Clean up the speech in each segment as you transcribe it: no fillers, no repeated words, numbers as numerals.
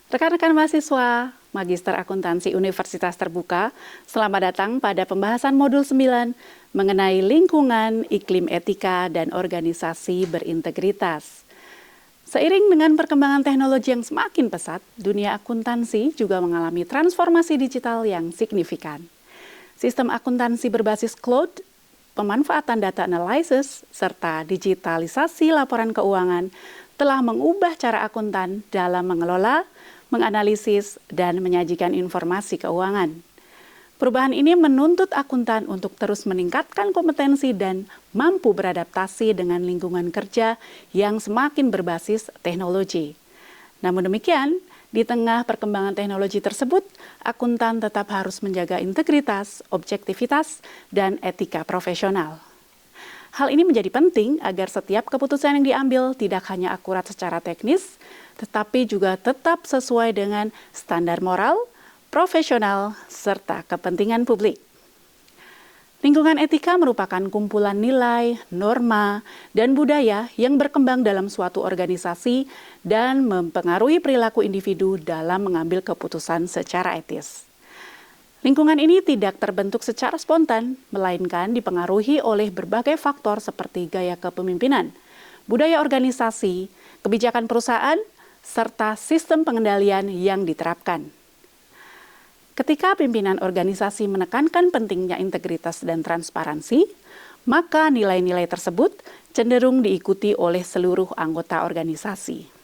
Rekan-rekan mahasiswa, Magister Akuntansi Universitas Terbuka, selamat datang pada pembahasan modul 9 mengenai lingkungan, iklim etika, dan organisasi berintegritas. Seiring dengan perkembangan teknologi yang semakin pesat, dunia akuntansi juga mengalami transformasi digital yang signifikan. Sistem akuntansi berbasis cloud, pemanfaatan data analysis, serta digitalisasi laporan keuangan telah mengubah cara akuntan dalam mengelola, menganalisis, dan menyajikan informasi keuangan. Perubahan ini menuntut akuntan untuk terus meningkatkan kompetensi dan mampu beradaptasi dengan lingkungan kerja yang semakin berbasis teknologi. Namun demikian, di tengah perkembangan teknologi tersebut, akuntan tetap harus menjaga integritas, objektivitas, dan etika profesional. Hal ini menjadi penting agar setiap keputusan yang diambil tidak hanya akurat secara teknis, tetapi juga tetap sesuai dengan standar moral, profesional, serta kepentingan publik. Lingkungan etika merupakan kumpulan nilai, norma, dan budaya yang berkembang dalam suatu organisasi dan mempengaruhi perilaku individu dalam mengambil keputusan secara etis. Lingkungan ini tidak terbentuk secara spontan, melainkan dipengaruhi oleh berbagai faktor seperti gaya kepemimpinan, budaya organisasi, kebijakan perusahaan, serta sistem pengendalian yang diterapkan. Ketika pimpinan organisasi menekankan pentingnya integritas dan transparansi, maka nilai-nilai tersebut cenderung diikuti oleh seluruh anggota organisasi.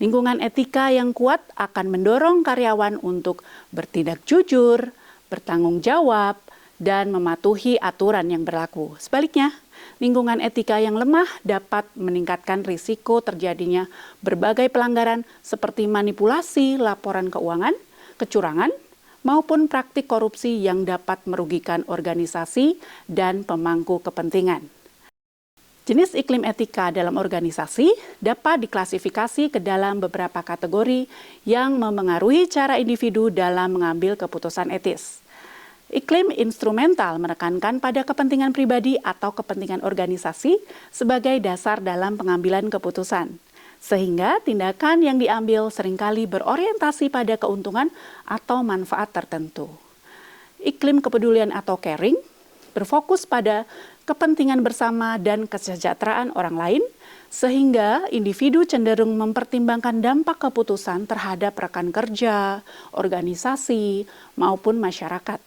Lingkungan etika yang kuat akan mendorong karyawan untuk bertindak jujur, bertanggung jawab, dan mematuhi aturan yang berlaku. Sebaliknya, lingkungan etika yang lemah dapat meningkatkan risiko terjadinya berbagai pelanggaran seperti manipulasi laporan keuangan, kecurangan, maupun praktik korupsi yang dapat merugikan organisasi dan pemangku kepentingan. Jenis iklim etika dalam organisasi dapat diklasifikasi ke dalam beberapa kategori yang memengaruhi cara individu dalam mengambil keputusan etis. Iklim instrumental menekankan pada kepentingan pribadi atau kepentingan organisasi sebagai dasar dalam pengambilan keputusan, sehingga tindakan yang diambil seringkali berorientasi pada keuntungan atau manfaat tertentu. Iklim kepedulian atau caring berfokus pada kepentingan bersama dan kesejahteraan orang lain, sehingga individu cenderung mempertimbangkan dampak keputusan terhadap rekan kerja, organisasi, maupun masyarakat.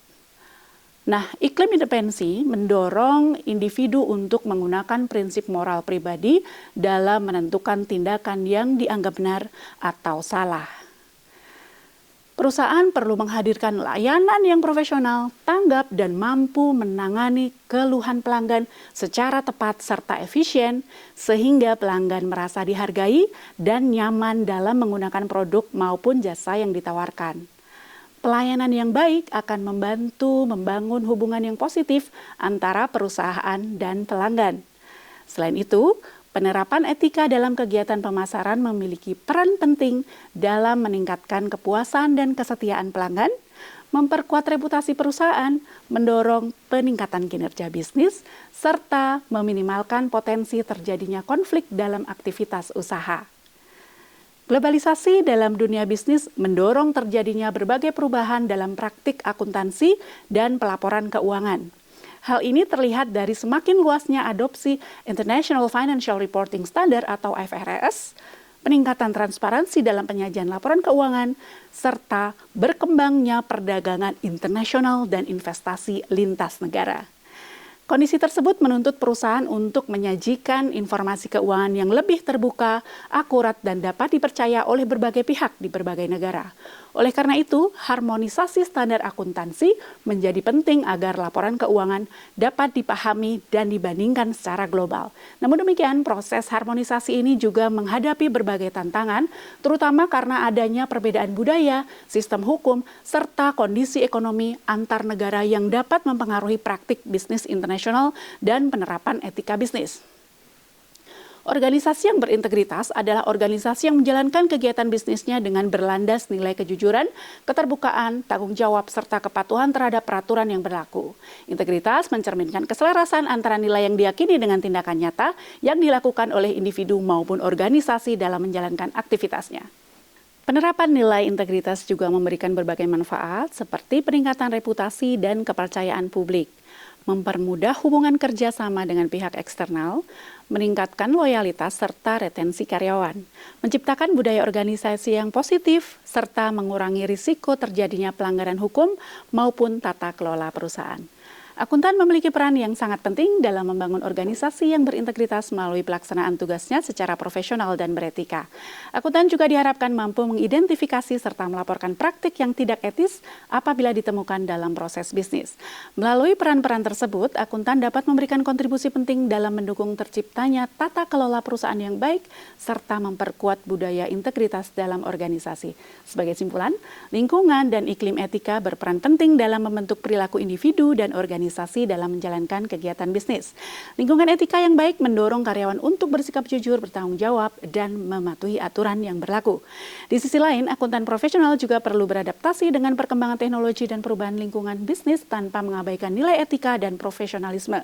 Nah, iklim independensi mendorong individu untuk menggunakan prinsip moral pribadi dalam menentukan tindakan yang dianggap benar atau salah. Perusahaan perlu menghadirkan layanan yang profesional, tanggap, dan mampu menangani keluhan pelanggan secara tepat serta efisien, sehingga pelanggan merasa dihargai dan nyaman dalam menggunakan produk maupun jasa yang ditawarkan. Pelayanan yang baik akan membantu membangun hubungan yang positif antara perusahaan dan pelanggan. Selain itu, penerapan etika dalam kegiatan pemasaran memiliki peran penting dalam meningkatkan kepuasan dan kesetiaan pelanggan, memperkuat reputasi perusahaan, mendorong peningkatan kinerja bisnis, serta meminimalkan potensi terjadinya konflik dalam aktivitas usaha. Globalisasi dalam dunia bisnis mendorong terjadinya berbagai perubahan dalam praktik akuntansi dan pelaporan keuangan. Hal ini terlihat dari semakin luasnya adopsi International Financial Reporting Standard atau IFRS, peningkatan transparansi dalam penyajian laporan keuangan, serta berkembangnya perdagangan internasional dan investasi lintas negara. Kondisi tersebut menuntut perusahaan untuk menyajikan informasi keuangan yang lebih terbuka, akurat, dan dapat dipercaya oleh berbagai pihak di berbagai negara. Oleh karena itu, harmonisasi standar akuntansi menjadi penting agar laporan keuangan dapat dipahami dan dibandingkan secara global. Namun demikian, proses harmonisasi ini juga menghadapi berbagai tantangan, terutama karena adanya perbedaan budaya, sistem hukum, serta kondisi ekonomi antar negara yang dapat mempengaruhi praktik bisnis internasional dan penerapan etika bisnis. Organisasi yang berintegritas adalah organisasi yang menjalankan kegiatan bisnisnya dengan berlandas nilai kejujuran, keterbukaan, tanggung jawab, serta kepatuhan terhadap peraturan yang berlaku. Integritas mencerminkan keselarasan antara nilai yang diyakini dengan tindakan nyata yang dilakukan oleh individu maupun organisasi dalam menjalankan aktivitasnya. Penerapan nilai integritas juga memberikan berbagai manfaat seperti peningkatan reputasi dan kepercayaan publik, mempermudah hubungan kerja sama dengan pihak eksternal, meningkatkan loyalitas serta retensi karyawan, menciptakan budaya organisasi yang positif, serta mengurangi risiko terjadinya pelanggaran hukum maupun tata kelola perusahaan. Akuntan memiliki peran yang sangat penting dalam membangun organisasi yang berintegritas melalui pelaksanaan tugasnya secara profesional dan beretika. Akuntan juga diharapkan mampu mengidentifikasi serta melaporkan praktik yang tidak etis apabila ditemukan dalam proses bisnis. Melalui peran-peran tersebut, akuntan dapat memberikan kontribusi penting dalam mendukung terciptanya tata kelola perusahaan yang baik serta memperkuat budaya integritas dalam organisasi. Sebagai simpulan, lingkungan dan iklim etika berperan penting dalam membentuk perilaku individu dan organisasi dalam menjalankan kegiatan bisnis. Lingkungan etika yang baik mendorong karyawan untuk bersikap jujur, bertanggung jawab, dan mematuhi aturan yang berlaku. Di sisi lain, akuntan profesional juga perlu beradaptasi dengan perkembangan teknologi dan perubahan lingkungan bisnis tanpa mengabaikan nilai etika dan profesionalisme.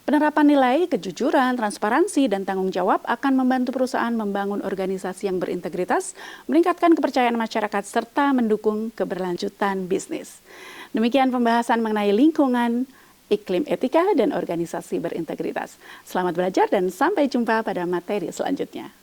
Penerapan nilai, kejujuran, transparansi, dan tanggung jawab akan membantu perusahaan membangun organisasi yang berintegritas, meningkatkan kepercayaan masyarakat, serta mendukung keberlanjutan bisnis. Demikian pembahasan mengenai lingkungan, iklim etika, dan organisasi berintegritas. Selamat belajar dan sampai jumpa pada materi selanjutnya.